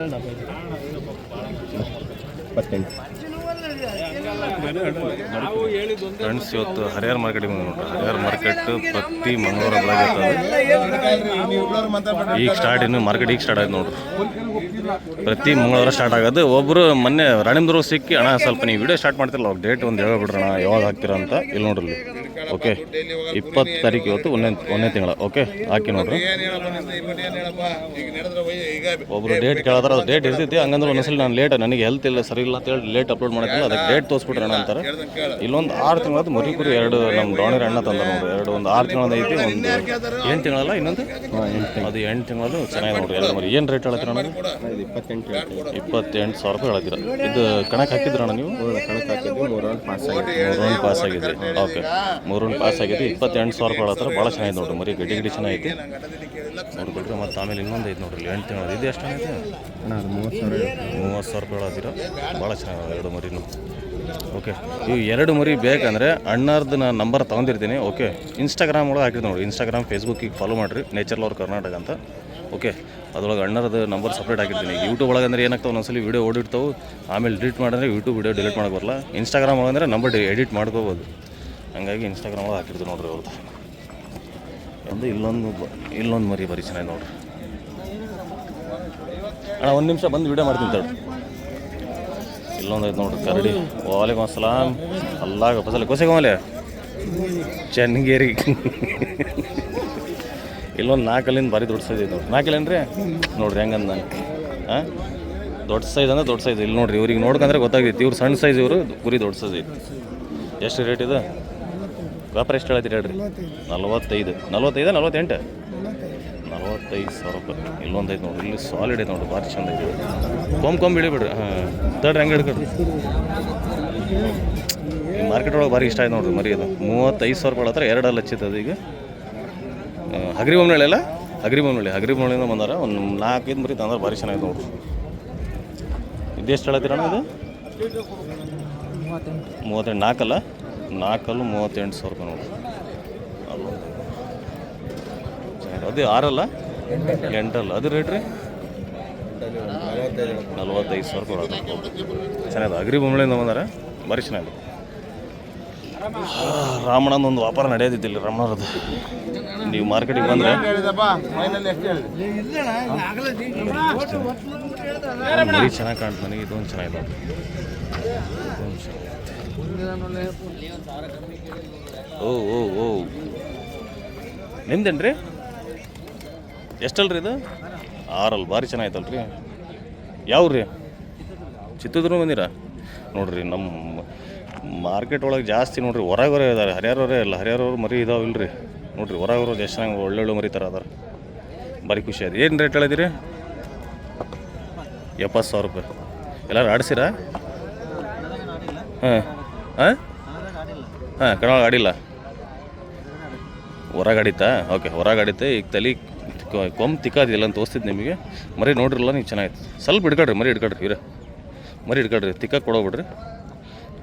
Friends, ಇವತ್ತು ಹರಿಹರ ಮಾರ್ಕೆಟಿಗೆ ಬಂದು ಹರಿಹರ ಮಾರ್ಕೆಟ್ ಪ್ರತಿ ಮಂಗಳವಾರ ಬೆಳಗ್ಗೆ ಈಗ ಸ್ಟಾರ್ಟ್ ಇನ್ನು ಮಾರ್ಕೆಟ್ ಈಗ ಸ್ಟಾರ್ಟ್ ಆಯ್ತು ನೋಡ್ರಿ. ಪ್ರತಿ ಮಂಗಳವಾರ ಸ್ಟಾರ್ಟ್ ಆಗೋದು. ಒಬ್ಬರು ಮೊನ್ನೆ ರಾಣಿಮಂದ್ರಿಗೆ ಸಿಕ್ಕಿ ಅಣ್ಣ ಸ್ವಲ್ಪ ನೀವು ವಿಡಿಯೋ ಸ್ಟಾರ್ಟ್ ಮಾಡ್ತಿರಲ್ಲ, ಅವ್ರು ಡೇಟ್ ಒಂದು ಹೇಳ್ಬಿಡ್ರಣ ಯಾವಾಗ ಹಾಕ್ತೀರ ಅಂತ. ಇಲ್ಲಿ ನೋಡ್ರಿ, ಓಕೆ 20 ತಾರೀಕು ಇವತ್ತು ಒಂದನೇ ತಿಂಗಳ. ಓಕೆ ಹಾಕಿ ನೋಡ್ರಿ. ಒಬ್ರು ಡೇಟ್ ಕೇಳಿದ್ರೆ ಅದು ಡೇಟ್ ಇರ್ತೈತಿ. ಹಂಗಂದ್ರೆ ಒಂದೊಂದ್ಸಲ ನಾನು ಲೇಟ್, ನನಗೆ ಹೆಲ್ತ್ ಇಲ್ಲ ಸರಿ ಇಲ್ಲ ಅಂತ ಹೇಳಿ ಲೇಟ್ ಅಪ್ಲೋಡ್ ಮಾಡಿಲ್ಲ. ಅದಕ್ಕೆ ಡೇಟ್ ತೋರಿಸ್ಬಿಟ್ರೆ ಅಂತಾರೆ. ಇಲ್ಲೊಂದು 6 ತಿಂಗಳದ್ದು ಮರಿ ಕುರಿ 2 ನಮ್ಮ ದಾವಣಗೆರೆ ಅಣ್ಣ ತಂದ ನೋಡ್ರಿ. ಒಂದು 6 ತಿಂಗಳದ್ದು ಐತಿ, ಒಂದು 8 ತಿಂಗಳಲ್ಲ ಇನ್ನೊಂದು ಅದು 8 ತಿಂಗಳದ್ದು ಚೆನ್ನಾಗಿ ನೋಡ್ರಿ. ಎರಡು ಮರಿ ಏನು ರೇಟ್ ಹೇಳ್ತೀರ ಅಣ್ಣ? 28,000 ರೂಪಾಯಿ ಹೇಳ್ತೀರ. ಇದು ಕಣಕ್ಕೆ ಹಾಕಿದ್ರಣ್ಣ ನೀವು? ಕಣಕ್ಕೆ ಹಾಕಿದ್ವಿ. 3 ರೌಂಡ್ ಪಾಸ್ ಆಗಿದೆ. ಓಕೆ 3 ರೌಂಡ್ ಪಾಸ್ ಆಗಿದೆ. 28,000 ರೂಪಾಯಿ ಹೇಳ್ತಾರೆ. ಭಾಳ ಚೆನ್ನಾಗಿದೆ ನೋಡ್ರಿ ಮರಿ. ಗಡ್ಡಿ ಚೆನ್ನಾಗೈತಿ ನೋಡ್ಬಿಟ್ರೆ. ಮತ್ತು ಆಮೇಲೆ ಇನ್ನೊಂದು ಐತೆ ನೋಡ್ರಿ 8 ತಿಂಗಳು. ಇದು ಎಷ್ಟು ಐತೆ? 30,000 ರೂಪಾಯಿ ಹೇಳ್ತೀರ. ಭಾಳ ಚೆನ್ನಾಗಿದೆ 2 ಮರಿನೂ. ಓಕೆ, ಇವು 2 ಮರಿ ಬೇಕಂದರೆ ಅಣ್ಣರ್ದು ನಾನು ನಂಬರ್ ತೊಗೊಂಡಿರ್ತೀನಿ. ಓಕೆ, ಇನ್ಸ್ಟಾಗ್ರಾಮ್ ಒಳಗೆ ಹಾಕಿರ್ತೀನಿ ನೋಡಿ. ಇನ್ಸ್ಟಾಗ್ರಾಮ್ ಫೇಸ್ಬುಕ್ಕಿಗೆ ಫಾಲೋ ಮಾಡಿರಿ, ನೇಚರ್ ಲವರ್ ಕರ್ನಾಟಕ ಅಂತ. ಓಕೆ, ಅದ್ರೊಳಗೆ ಅಣ್ಣರದ್ದು ನಂಬರ್ ಸಪ್ರೇಟ್ ಹಾಕಿರ್ತೀನಿ. ಯೂಟ್ಯೂಬ್ ಒಳಗೆ ಅಂದ್ರೆ ಏನಾಗ್ತಾವೆ, ಒಂದೊಂದ್ಸಲಿ ವೀಡಿಯೋ ಓಡಿರ್ತಾವೆ, ಆಮೇಲೆ ಡಿಲೀಟ್ ಮಾಡಿದ್ರೆ ಯೂಟ್ಯೂಬ್ ವೀಡಿಯೋ ಡಿಲೀಟ್ ಮಾಡೋಕೆ ಬರಲ್ಲ. ಇನ್ಸ್ಟಾಗ್ರಾಮ್ ಒಳಗಂದ್ರೆ ನಂಬರ್ ಎಡಿಟ್ ಮಾಡ್ಕೋಬೋದು. ಹಂಗಾಗಿ ಇನ್ಸ್ಟಾಗ್ರಾಮ್ ಒಳಗೆ ಹಾಕಿರ್ತೀವಿ ನೋಡ್ರಿ ಅವ್ರದ್ದು. ಒಂದು ಇಲ್ಲೊಂದು ಮರಿ ಬರೀ ಚೆನ್ನಾಗಿ ನೋಡ್ರಿ. ಅಣ್ಣ 1 ನಿಮಿಷ ಬಂದು ವೀಡಿಯೋ ಮಾಡ್ತೀನಿ ತಡ್ರಿ. ಇಲ್ಲೊಂದು ಐತೆ ನೋಡ್ರಿ ಕರಡಿ. ವಾಲೇಕುಮ್ ಅಸ್ಸಲಾಮ್. ಅಲ್ಲಾಗ ಫಸಲ್ ಕೋಸೆಗೋಮಲೆ ಚನ್ನಗೇರಿ. ಇಲ್ಲೊಂದು 4 ಕಲ್ಲಿಂದ ಭಾರಿ ದೊಡ್ಡ ಸೈಜ್ ಐತೆ ನೋಡ್ರಿ. 4 ಕಲ್ಲೇನು ರೀ ನೋಡ್ರಿ ಹೆಂಗಂದ. ಹಾಂ, ದೊಡ್ಡ ಸೈಜ್ ಅಂದ್ರೆ ದೊಡ್ಡ ಸೈಜ್. ಇಲ್ಲಿ ನೋಡ್ರಿ, ಇವ್ರಿಗೆ ನೋಡ್ಕಂದ್ರೆ ಗೊತ್ತಾಗೈತಿ. ಇವ್ರು ಸಣ್ಣ ಸೈಜ್, ಇವರು ಗುರಿ ದೊಡ್ಡ ಸೈಜ್ ಐತಿ. ಎಷ್ಟು ರೇಟ್ ಇದು? ವ್ಯಾಪಾರ ಎಷ್ಟು ಹೇಳ್ತೀರಿ ಹೇಳ್ರಿ? 45, 48, 45,000 ರೂಪಾಯಿ. ಇಲ್ಲೊಂದು ಐತೆ ನೋಡ್ರಿ. ಇಲ್ಲಿ ಸಾಲಿಡ್ ಐತೆ ನೋಡ್ರಿ, ಭಾರಿ ಚಂದ ಐತೆ. ಕೊಂಬ್ ಇಳಿಬಿಡ್ರಿ. ಹಾಂ, ತಡ್ರಿ ಹೆಂಗೆ ಹಿಡ್ಕೊಡ್ರಿ. ಮಾರ್ಕೆಟ್ ಒಳಗೆ ಭಾರಿ ಇಷ್ಟ ಆಯ್ತು ನೋಡ್ರಿ ಮರಿ. ಅದು 35,000 ರೂಪಾಯಿ ಹತ್ರ 2 ಹಚ್ಚಿತ್ತು. ಈಗ ಹಗರಿಬೊಮ್ಮನಹಳ್ಳಿ ಅಲ್ಲ, ಹಗರಿಬೊಮ್ಮನಹಳ್ಳಿಯಿಂದ ಬಂದಾರ. ಒಂದು 4-5 ಮರಿ ತಂದ್ರೆ ಭಾರಿ ಚೆನ್ನಾಗಿದೆ ನೋಡ್ರಿ. ಇದೆಷ್ಟು ಹೇಳ್ತೀರಣ್ಣ? ಇದು 38. 4 ಅಲ್ಲ, 38,000 ರೂಪಾಯಿ ನೋಡ್ರಿ. ಅದು 6 ಅಲ್ಲ, 8 ಅಲ್ಲ, ಅದು ರೇಟ್ ರೀ 45,000 ರೂಪಾಯಿ ಚೆನ್ನಾಗಿದೆ. ಹಗರಿಬೊಮ್ಮನಹಳ್ಳಿಯಿಂದ ಬಂದಾರ, ಭಾರಿ ಚೆನ್ನಾಗಿದೆ. ರಾಮಣ್ಣಂದೊಂದು ವ್ಯಾಪಾರ ನಡೆಯೋದಿದ್ದಿಲ್ಲ ರಮಣರದ್ದು. ನೀವು ಮಾರ್ಕೆಟಿಗೆ ಬಂದರೆ ಮರಿ ಚೆನ್ನಾಗಿ ಕಾಣ್ತು ನನಗೆ. ಇದೊಂದು ಚೆನ್ನಾಗಿದೆ. ಓ ನಿಮ್ದೇನು ರೀ? ಎಷ್ಟಲ್ರಿ ಇದು? 6 ಭಾರಿ ಚೆನ್ನಾಗೈತಲ್ರಿ. ಯಾವ್ರಿ? ಚಿತ್ರದುರ್ಗ ಬಂದಿರ ನೋಡ್ರಿ. ನಮ್ಮ ಮಾರ್ಕೆಟ್ ಒಳಗೆ ಜಾಸ್ತಿ ನೋಡ್ರಿ ಹೊರಗವರೇ ಇದ್ದಾರೆ, ಹರಿಹರವರೇ ಇಲ್ಲ. ಹರಿಹರವ್ರು ಮರಿ ಇದಾವಿಲ್ಲ ರೀ ನೋಡ್ರಿ. ಹೊರಗವರು ಎಷ್ಟು ಚೆನ್ನಾಗಿ ಒಳ್ಳೊಳ್ಳೆ ಮರಿ ಥರ ಅದಾರ. ಭಾರಿ ಖುಷಿ ಆಯ್ತು. ಏನು ರೇಟ್ ಹೇಳಿದಿರಿ? 70,000 ರೂಪಾಯಿ. ಎಲ್ಲರೂ ಆಡಿಸಿರಾ? ಹಾಂ ಕಣೊಳಗೆ ಆಡಿಲ್ಲ, ಹೊರಗಾಡಿತ್ತಾ? ಓಕೆ, ಹೊರಗಾಡಿತ್ತೆ. ಈಗ ತಲೆ ಕೊಂಬ್ ತಿಕ್ಕಾದಿಲ್ಲ ಅಂತ ತೋರಿಸ್ತಿದ್ದು ನಿಮಗೆ. ಮರಿ ನೋಡ್ರಿಲ್ಲ ನೀವು, ಚೆನ್ನಾಗಿತ್ತು. ಸ್ವಲ್ಪ ಹಿಡ್ಕೊಡ್ರಿ, ಮರಿ ಹಿಡ್ಕೊಡ್ರಿ. ಮರಿ ಹಿಡ್ಕೊಡ್ರಿ, ತಿಕ್ಕಕ್ಕೆ ಕೊಡೋಗ್ಬಿಡ್ರಿ.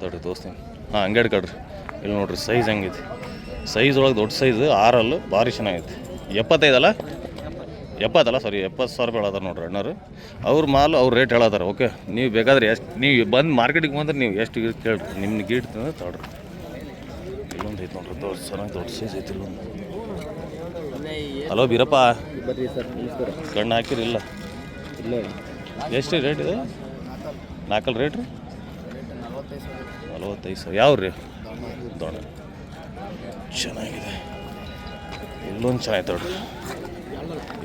ದೊಡ್ಡ ತೋರಿಸ್ತೀನಿ. ಹಾಂ, ಹಂಗೆ ಹಿಡ್ಕೊಡ್ರಿ. ಇಲ್ಲಿ ನೋಡ್ರಿ ಸೈಜ್ ಹಂಗೈತಿ. ಸೈಜ್ ಒಳಗೆ ದೊಡ್ಡ ಸೈಜ್ 6 ಭಾರಿ ಚೆನ್ನಾಗೈತಿ. 75 ಅಲ್ಲ, 70 ಸಾರಿ 70,000 ರೂಪಾಯಿ ಹೇಳತ್ತಾರ ನೋಡ್ರಿ ಅಣ್ಣರು. ಅವ್ರ ಮಾಲು ಅವ್ರ ರೇಟ್ ಹೇಳತ್ತಾರ. ಓಕೆ, ನೀವು ಬೇಕಾದ್ರೆ ಎಷ್ಟು ನೀವು ಬಂದು ಮಾರ್ಕೆಟಿಗೆ ಬಂದ್ರೆ ನೀವು ಎಷ್ಟು ಕೇಳ್ರಿ, ನಿಮ್ಗೆ ಗೀಡ್ತಂದ್ರೆ ತೊಗೊಳ್ರಿ. ಇಲ್ಲೊಂದು ಐತೆ ನೋಡ್ರಿ, ಚೆನ್ನಾಗಿ ದೊಡ್ಡ ಸೈಜ್ ಐತಿ ಇಲ್ಲೊಂದು. ಹಲೋ ಬೀರಪ್ಪ, ಕಣ್ಣು ಹಾಕಿರಿಲ್ಲ? ಎಷ್ಟು ರೀ ರೇಟ್ ಇದು? 4 ರೇಟ್ ರೀ 45,000. ಯಾವ್ರಿ? ದೊಡ್ಡ ಚೆನ್ನಾಗಿದೆ. ಇಲ್ಲೊಂದು ಚೆನ್ನಾಗಿತ್ತು ನೋಡ್ರಿ.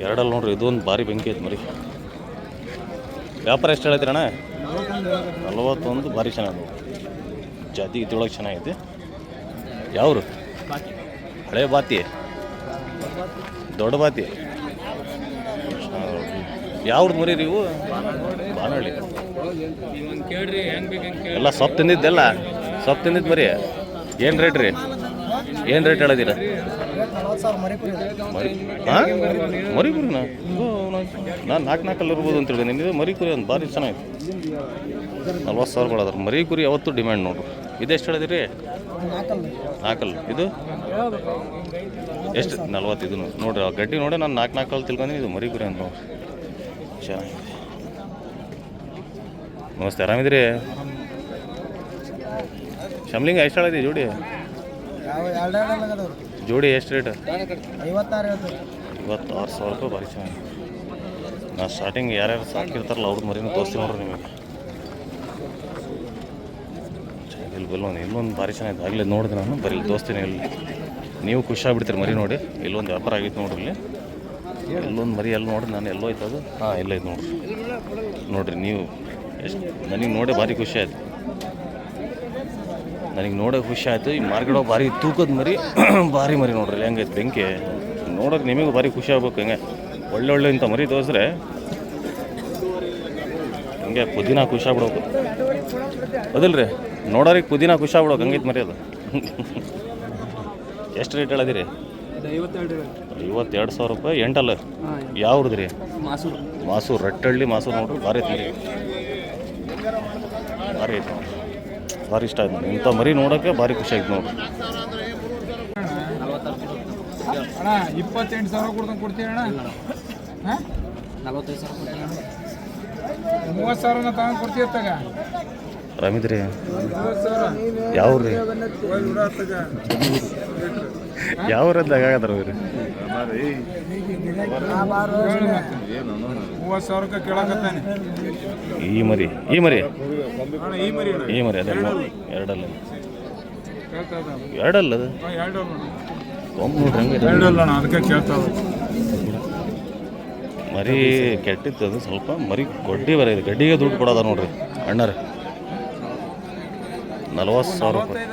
2 ನೋಡ್ರಿ. ಇದೊಂದು ಭಾರಿ ಬೆಂಕಿ ಐತೆ ಮರಿ. ವ್ಯಾಪಾರ ಎಷ್ಟು ಹೇಳ್ತೀರಣ್ಣ? 41 ಭಾರಿ ಚೆನ್ನಾಗಿದೆ. ಜಾತಿ ಇದ್ರೊಳಗೆ ಚೆನ್ನಾಗೈತಿ. ಯಾವ್ರು? ಹಳೆ ಬಾತಿ, ದೊಡ್ಡ ಬಾತಿ. ಯಾವ್ದು ಮರಿ ನೀವು? ಬಾನಹಳ್ಳಿ. ಎಲ್ಲ ಸೊಪ್ಪು ತಿಂದಿದ್ದೆಲ್ಲ ಸೊಪ್ಪು ತಿಂದಿದ್ದು ಮರಿ. ಏನು ರೇಟ್ ರೀ? ಏನು ರೇಟ್ ಹೇಳಿದ್ದೀರ? ಹಾಂ, ಮರಿ ಕುರಿನಾ? ನಾನು 4 ಇರ್ಬೋದು ಅಂತ ಹೇಳಿ. ನಿಮಗೆ ಮರಿ ಕುರಿ ಒಂದು ಭಾರಿ ಚೆನ್ನಾಗಿತ್ತು. 40,000 ಕೊಡೋದ್ರ ಮರಿ ಕುರಿ ಯಾವತ್ತೂ ಡಿಮ್ಯಾಂಡ್ ನೋಡ್ರಿ. ಇದೆಷ್ಟು ಹೇಳಿದಿರಿ? 4. ಇದು ಎಷ್ಟು? 40. ಇದು ನೋಡಿರಿ, ಆ ಗಡ್ಡಿ ನೋಡಿ ನಾನು 4 ತಿಳ್ಕೊಂಡಿನಿ. ಇದು ಮರಿ ಕುರಿ ಅಂತ ನೋಡ್ರಿ, ಚೆನ್ನಾಗಿದೆ. ನಮಸ್ತೆ, ಆರಾಮಿದ್ದೀರಿ? ಶಮ್ಲಿಂಗ ಎಷ್ಟು ಹೇಳಿದೆ ಜೋಡಿ? ಜೋಡಿ ಎಷ್ಟು ರೇಟ್? 56,000 ರೂಪಾಯಿ. ಭಾರಿ ಚೆನ್ನಾಗಿ. ನಾ ಸ್ಟಾರ್ಟಿಂಗ್ ಯಾರ್ಯಾರು ಸಾಕಿರ್ತಾರಲ್ಲ ಅವ್ರದ್ದು ಮರಿನೂ ತೋರಿಸ್ತೀನಿ ನೋಡ್ರಿ ನಿಮಗೆ. ಇಲ್ಲೊಂದು ಭಾರಿ ಚೆನ್ನಾಗಿದೆ. ಆಗಲೇ ನೋಡಿದೆ ನಾನು, ಬರೀ ಇಲ್ಲಿ ತೋರಿಸ್ತೀನಿ. ಇಲ್ಲಿ ನೀವು ಖುಷಿ ಆಗ್ಬಿಡ್ತೀರಿ ಮರಿ ನೋಡಿ. ಇಲ್ಲೊಂದು ವ್ಯಾಪಾರ ಆಗಿತ್ತು ನೋಡ್ರಿ. ಇಲ್ಲಿ ಎಲ್ಲೊಂದು ಮರಿ ಎಲ್ಲ ನೋಡ್ರಿ. ನಾನು ಎಲ್ಲೋ ಐತೆ ಅದು. ಹಾಂ, ಎಲ್ಲ ಐತೆ ನೋಡ್ರಿ ನೀವು. ಎಷ್ಟು ನನಗೆ ನೋಡಿ ಭಾರಿ ಖುಷಿ ಆಯ್ತು. ನನಗೆ ನೋಡೋಕೆ ಖುಷಿ ಆಯಿತು. ಈ ಮಾರ್ಕೆಟ್ ಭಾರಿ ತೂಕದ ಮರಿ ಭಾರಿ ಮರಿ ನೋಡ್ರಿ ಹೆಂಗೈತೆ ಬೆಂಕಿ. ನೋಡೋಕೆ ನಿಮಗೂ ಭಾರಿ ಖುಷಿ ಆಗ್ಬೇಕು. ಹಿಂಗೆ ಒಳ್ಳೆ ಇಂಥ ಮರಿ ತೋರಿಸ್ರೆ ಹಿಂಗೆ ಪುದೀನ ಖುಷಿ ಆಗ್ಬಿಡ್ಬೇಕು. ಅದಲ್ರಿ, ನೋಡೋರಿಗೆ ಪುದೀನ ಖುಷಿ ಆಗ್ಬಿಡೋಕೆ ಹಂಗೈತೆ ಮರಿ ಅದು. ಎಷ್ಟು ರೇಟ್ ಹೇಳದಿರಿ? 52,000 ರೂಪಾಯಿ. ಎಂಟಲ್ಲ ಯಾವ್ದು ರೀ? ಮಾಸೂರು, ರಟ್ಟಳ್ಳಿ ಮಾಸೂರು ನೋಡ್ರಿ. ಭಾರಿ ಐತಿ ಮರಿ, ಭಾರಿ ಐತೆ ನೋಡ್ರಿ. ಭಾರಿ ಇಷ್ಟ ಆಯ್ತು. ಇಂಥ ಮರಿ ನೋಡೋಕ್ಕೆ ಭಾರಿ ಖುಷಿ ಆಯ್ತು ನೋಡ್ರಿ. 28,000 ಕೊಡ್ತೀವಿ ಅಣ್ಣ. 30,000 ತಗೊಂಡು ಕೊಡ್ತೀವಿ. ತಗ ಆರಾಮಿದ್ರಿ? ಯಾವ್ರಿ? ಯಾವ್ರದ್ದಾಗ ಆಗದ್ರ ರೀ? 30,000 ಕೇಳಕತ್ತಾನೆ. ಈ ಮರಿ ಅದೆಲ್ಲ ಎರಡಲ್ಲ ಅದು ಒಮ್ಮೆ ನೋಡ್ರಿ ಹಂಗೆ ಅದಕ್ಕೆ ಕೇಳ್ತಾವ. ಮರಿ ಕೆಟ್ಟಿತ್ತು ಅದು ಸ್ವಲ್ಪ. ಮರಿ ಗೊಡ್ಡಿ ಬರ ಇದೆ. ಗಡ್ಡಿಗೆ ದುಡ್ಡು ಕೊಡೋದ ನೋಡ್ರಿ ಅಣ್ಣರ. 40,000 ರೂಪಾಯಿ.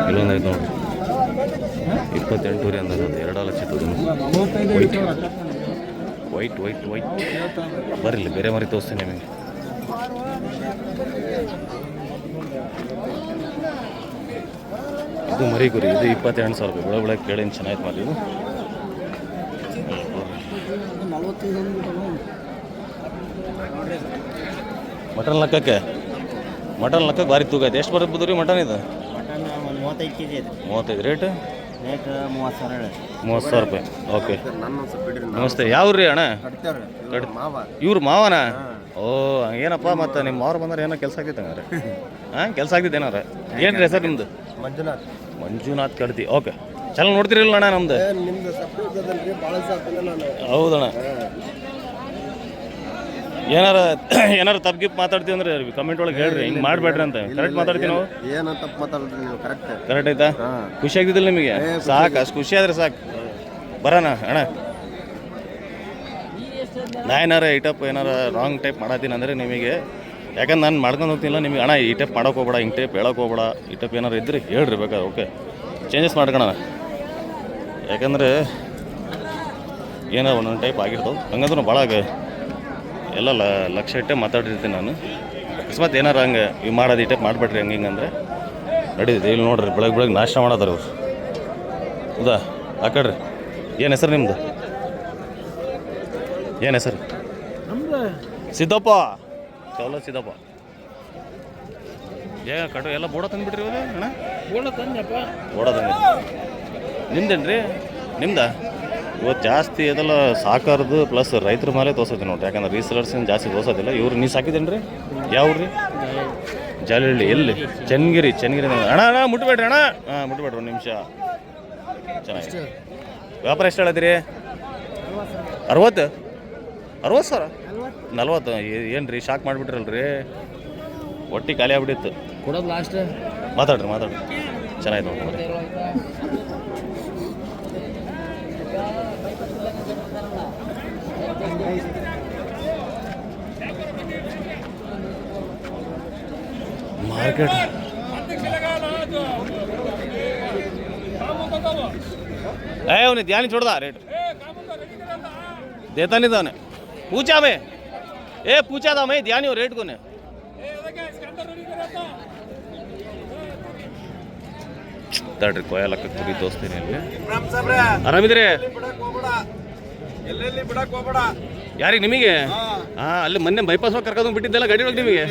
ಇಲ್ಲೊಂದು ಐತೆ ನೋಡ್ರಿ, 28 ರೀ ಅಂದಾಗ. ಅದು ಎರಡಲ್ಲ ಚಿತ್ತದು. ವೈಟ್ ಬರಲಿ, ಬೇರೆ ಮರಿ ತೋರಿಸ್ತೀನಿ ನಿಮಗೆ. ಇದು ಮರಿ ಗುರಿ. ಇದು 28,000 ರೂಪಾಯಿ. ಬೆಳೆ ಕೇಳೇನು ಚೆನ್ನಾಗಿತ್ತು ಮರಿ ಇದು. ಮಟನ್ ಲೆಕ್ಕಕ್ಕೆ ಭಾರಿ ತೂಕ ಐತೆ. ಎಷ್ಟು ಬರ್ಬೋದು ರೀ ಮಟನ್ ಇದು? 35 kg ಇದೆ. 35 ರೇಟ್? ರೇಟ್ 30,000. 30,000 ರೂಪಾಯಿ. ಓಕೆ, ನಮಸ್ತೆ. ಯಾವ್ರಿ ಅಣ್ಣ? ಇವ್ರು ಮಾವನ? ಓ, ಏನಪ್ಪ ಮತ್ತೆ ನಿಮ್ಮ ಮಾವ್ರು ಬಂದ್ರೆ ಏನೋ ಕೆಲಸ ಆಗ್ತಿತ್ತು ಹಂಗಾರೆ? ಹಾಂ, ಕೆಲಸ ಆಗ್ತಿತ್ತು ಏನಾರ? ಏನು ರೀ ಹೆಸರು ನಿಮ್ಮದು? ಮಂಜುನಾಥ್ ಕಡ್ತಿ. ಓಕೆ, ಚೆನ್ನಾಗಿ ನೋಡ್ತಿರಲ್ಲ ಅಣ್ಣ ನಮ್ದು? ಹೌದಣ್ಣ. ಏನಾರ ತಪ್ಪಿಗೆ ಮಾತಾಡ್ತೀವಿ ಅಂದ್ರೆ ಕಮೆಂಟ್ ಒಳಗೆ ಹೇಳ್ರಿ. ಹಿಂಗೆ ಮಾಡಬೇಡ್ರಿ ಅಂತ. ಕರೆಕ್ಟ್ ಮಾತಾಡ್ತೀವಿ ನಾವು. ಏನೋ ತಪ್ಪು ಮಾತಾಡ್ರಿ ನೀವು. ಕರೆಕ್ಟ್ ಆಯ್ತಾ? ಖುಷಿ ಆಗ್ತಿದ್ದಿಲ್ಲ ನಿಮಗೆ? ಸಾಕು, ಅಷ್ಟು ಖುಷಿ ಆದ್ರೆ ಸಾಕು. ಬರೋಣ ಅಣ್ಣ. ನಾ ಏನಾರ ರಾಂಗ್ ಟೈಪ್ ಮಾಡತ್ತೀನಿ ಅಂದರೆ ನಿಮಗೆ, ಯಾಕಂದ್ರೆ ನಾನು ಮಾಡ್ಕೊಂಡು ಹೋಗ್ತಿಲ್ಲ ನಿಮಗೆ. ಅಣ್ಣ ಈ ಟೈಪ್ ಮಾಡೋಕೆ ಹೋಗ್ಬೇಡ, ಹಿಂಗೆ ಟೈಪ್ ಹೇಳೋಕೆ ಹೋಗ್ಬೇಡ, ಈ ಟೈಪ್ ಏನಾರು ಇದ್ದರೆ ಹೇಳ್ರಿ ಬೇಕಾದ್ರೆ. ಓಕೆ, ಚೇಂಜಸ್ ಮಾಡ್ಕೊಳಣ. ಯಾಕಂದರೆ ಏನೋ ಒಂದೊಂದು ಟೈಪ್ ಆಗಿರ್ತಾವೆ. ಹಂಗಂದ್ರೆ ಭಾಳ ಎಲ್ಲ ಲಕ್ಷ ಇಟ್ಟೆ ಮಾತಾಡಿರ್ತೀನಿ ನಾನು. ಅಕಸ್ಮಾತ್ ಏನಾರು ಹಂಗೆ ಇವು ಮಾಡೋದು ಈ ಟೈಪ್ ಮಾಡಿಬಿಡ್ರಿ ಹಿಂಗೆ ಅಂದರೆ ನಡೀತೈತೆ. ಇಲ್ಲಿ ನೋಡ್ರಿ, ಬೆಳಗ್ಗೆ ನಾಷ್ಟ ಮಾಡೋದಾರ ಇವ್ರು. ಹೌದಾ? ಆ ಕಡ್ರಿ. ಏನು ಹೆಸರು ನಿಮ್ಮದು? ಏನು ಹೆಸರು? ಸಿದ್ದಪ್ಪ. ಚಲೋ ಸಿದ್ದಪ್ಪ. ಕಟ್ಟು ಎಲ್ಲ ಬೋಡ ತಂದುಬಿಟ್ರಿ ಇವಾಗ ಅಣ್ಣ? ಬೋಡ ತಂದೆ. ನಿಮ್ದೇನು ರೀ? ನಿಮ್ದಾ? ಇವತ್ತು ಜಾಸ್ತಿ ಅದೆಲ್ಲ ಸಾಕಾರದು ಪ್ಲಸ್ ರೈತರ ಮೇಲೆ ತೋರ್ಸತ್ತೀನಿ ನೋಡ್ರಿ. ಯಾಕಂದ್ರೆ ರೀಸೇಲರ್ಸಿನ ಜಾಸ್ತಿ ತೋರ್ಸೋದಿಲ್ಲ. ಇವ್ರು ನೀವು ಸಾಕಿದ್ದೇನೆ ರೀ? ಯಾವ ರೀ? ಜಾಲಹಳ್ಳಿ. ಎಲ್ಲಿ? ಚನ್ನಗಿರಿ. ಅಣ್ಣ ಮುಟ್ಬೇಡ್ರಿ ಅಣ್ಣ. ಹಾಂ, ಮುಟ್ಬೇಡ್ರಿ. ಒಂದು ನಿಮಿಷ. ಚೆನ್ನಾಗಿ. ವ್ಯಾಪಾರ ಎಷ್ಟು ಹೇಳತ್ತೀರಿ? 60,000. 40 ಏನು ರೀ? ಶಾಕ್ ಮಾಡಿಬಿಟ್ರಲ್ರಿ. ಒಟ್ಟಿ ಖಾಲಿ ಆಗ್ಬಿಟ್ಟಿತ್ತು. ಕೊಡೋದು ಲಾಸ್ಟ್. ಮಾತಾಡ್ರಿ ಚೆನ್ನಾಗಿ ನೋಡ್ರಿ. मार्केट उन्हें ध्यान छोड़दा रेट देता नहीं था उन्हें. पूछा मैं पूछा था मैं ध्यान हो रेट को ने ತಡ್ರಿ ಕೊಯ್ಯಲಕ್ಕ ಕುರಿ ತೋರಿಸ್ತೀನಿ. ಅಲ್ಲಿ ಆರಾಮಿದ್ರಿ? ಯಾರಿಗೆ? ನಿಮಗೆ? ಹಾಂ, ಅಲ್ಲಿ ಮೊನ್ನೆ ಬೈಪಾಸ್ ಹೋಗಿ ಕರ್ಕೊಂಡು ಬಿಟ್ಟಿದ್ದೆಲ್ಲ ಗಾಡಿ ಒಳಗೆ ನಿಮಗೆ.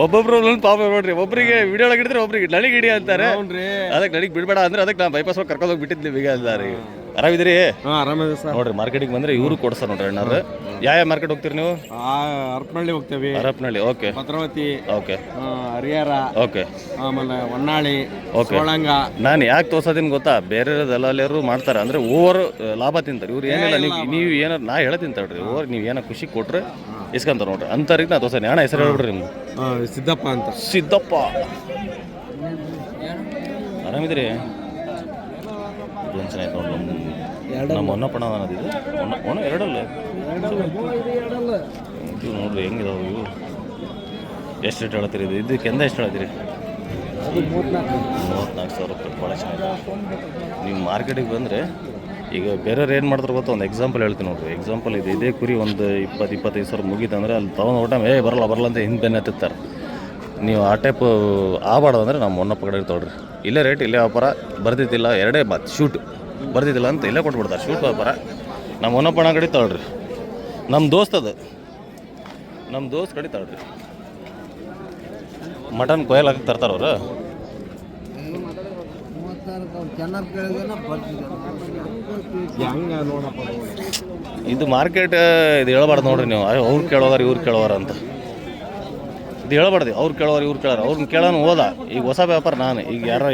ಒಬ್ಬೊಬ್ರು ಪಾಪ ನೋಡ್ರಿ, ಒಬ್ಬರಿಗೆ ವಿಡಿಯೋ ಒಳಗೆ ಹಿಡಿದ್ರೆ ಒಬ್ರಿಗೆ ನನಗೆ ಹಿಡಿ ಅಂತಾರೆ. ಅದಕ್ಕೆ ನನಗೆ ಬಿಡಬೇಡ ಅಂದ್ರೆ ಅದಕ್ಕೆ ನಾನು ಬೈಪಾಸ್ ಹೋಗಿ ಕರ್ಕೊಂಡು ಹೋಗಿ ಬಿಟ್ಟಿದ್ದು ನಿಮಗೆ ಅಲ್ಲ ರೀ. ಆರಾಮಿದ್ದೀರಿ? ಹಾಂ ಆರಾಮಿದೆ ಸರ್. ನೋಡ್ರಿ ಮಾರ್ಕೆಟಿಗೆ ಬಂದರೆ ಇವರು ಕೊಡ್ತಾರೆ ನೋಡ್ರಿ ಅಣ್ಣಾರು. ಯಾವ ಮಾರ್ಕೆಟ್ ಹೋಗ್ತೀರಿ ನೀವು? ಹರಪನಹಳ್ಳಿ ಹೋಗ್ತೇವೆ, Harapanahalli. Okay Bhadravati, okay Harihar, okay, ಆಮೇಲೆ ಹೊನ್ನಾಳಿ, ಓಕೆ. ಸೋಳಂಗ. ನಾನು ಯಾಕೆ ತೋರ್ಸೋದಿನ ಗೊತ್ತಾ, ಬೇರೆ ದಲ್ಲಾಳಿಯರು ಮಾಡ್ತಾರೆ ಅಂದರೆ ಓವರ್ ಲಾಭ ತಿಂತಾರೆ. ಇವ್ರು ಏನಿಲ್ಲ, ನೀವು ಏನಾರು ನಾ ಹೇಳ್ತೀನಿ ತಡ್ರಿ, ಓವರ್ ನೀವು ಏನೋ ಖುಷಿ ಕೊಟ್ರೆ ಇಸ್ಕೊಂತಾರೆ ನೋಡ್ರಿ ಅಂಥವ್ರಿಗೆ ನಾ ತೋರ್ಸೋನಿ. ಅಣ್ಣ ಹೆಸರು ಹೇಳ್ಬಿಡ್ರಿ ನಿಮ್ಗೆ? ಸಿದ್ದಪ್ಪ ಅಂತ. ಸಿದ್ದಪ್ಪ. ಆರಾಮಿದ್ದೀರಿ? ಟೆನ್ಷನ್ ಆಯ್ತು ನೋಡಿ. ನಮ್ಮ ಹೊನ್ನಪ್ಪಣ ಅನ್ನೋದಿದೆ ಒಣ ಎರಡಲ್ಲ ಇದು ನೋಡ್ರಿ ಹೆಂಗಿದಾವೆ ಇವು. ಎಷ್ಟು ರೇಟ್ ಹೇಳ್ತೀರಿ ಇದು? ಇದಕ್ಕೆ ಎಂದ ಎಷ್ಟು ಹೇಳ್ತೀರಿ? 34,000 ರೂಪಾಯಿ. ಭಾಳ ಚೆನ್ನಾಗಿದೆ. ನೀವು ಮಾರ್ಕೆಟಿಗೆ ಬಂದರೆ ಈಗ ಬೇರೆಯವ್ರು ಏನು ಮಾಡ್ತಾರೆ ಗೊತ್ತಾ, ಒಂದು ಎಕ್ಸಾಂಪಲ್ ಹೇಳ್ತೀನಿ ನೋಡ್ರಿ. ಎಕ್ಸಾಂಪಲ್ ಇದು, ಇದೇ ಕುರಿ ಒಂದು 20-25 ಸಾವಿರ ಮುಗೀತಂದ್ರೆ ಅಲ್ಲಿ ತೊಗೊಂಡು ಊಟ ಬರಲ್ಲ ಅಂತ ಹಿಂದೆ ಬೆನ್ನ ಹತ್ತಿರ್ತಾರೆ. ನೀವು ಆ ಟೈಪ್ ಆಗಬಾರ್ದು ಅಂದರೆ ನಮ್ಮ ಹೊನ್ನಪ್ಪ ಕಡೆ ತೊಗೊಳ್ರಿ. ಇಲ್ಲೇ ರೇಟ್, ಇಲ್ಲೇ ವ್ಯಾಪಾರ. ಬರ್ದಿದ್ದಿಲ್ಲ ಎರಡೇ ಮಾತು, ಶೂಟ್ ಬರ್ದಿದ್ದಿಲ್ಲ ಅಂತ ಇಲ್ಲೇ ಕೊಟ್ಬಿಡ್ತಾರೆ. ಶೂಟ್ ವ್ಯಾಪಾರ ನಮ್ಮ ಹೊನ್ನಪ್ಪಣ ಕಡೆ ತೊಗೊಳ್ರಿ. ನಮ್ಮ ದೋಸ್ತ್ ಅದು, ನಮ್ಮ ದೋಸ್ತ್ ಕಡೆ ತೊಗೊಳ್ರಿ. ಮಟನ್ ಕೊಯ್ಲ್ ಹಾಕಿ ತರ್ತಾರವ್ರು. ಇದು ಮಾರ್ಕೆಟ್ ಇದು ಹೇಳ್ಬಾರ್ದು ನೋಡ್ರಿ ನೀವು. ಅವ್ರು ಕೇಳೋವಾರ ಇವ್ರು ಕೇಳೋವಾರ ಅಂತ ಇದು ಹೇಳ್ಬಾರ್ದು. ಅವ್ರು ಕೇಳೋರು ಇವ್ರು ಕೇಳೋರು. ಅವ್ರನ್ನ ಕೇಳೋನು ಹೋದ. ಈಗ ಹೊಸ ವ್ಯಾಪಾರ ನಾನು. ಈಗ ಯಾರೋ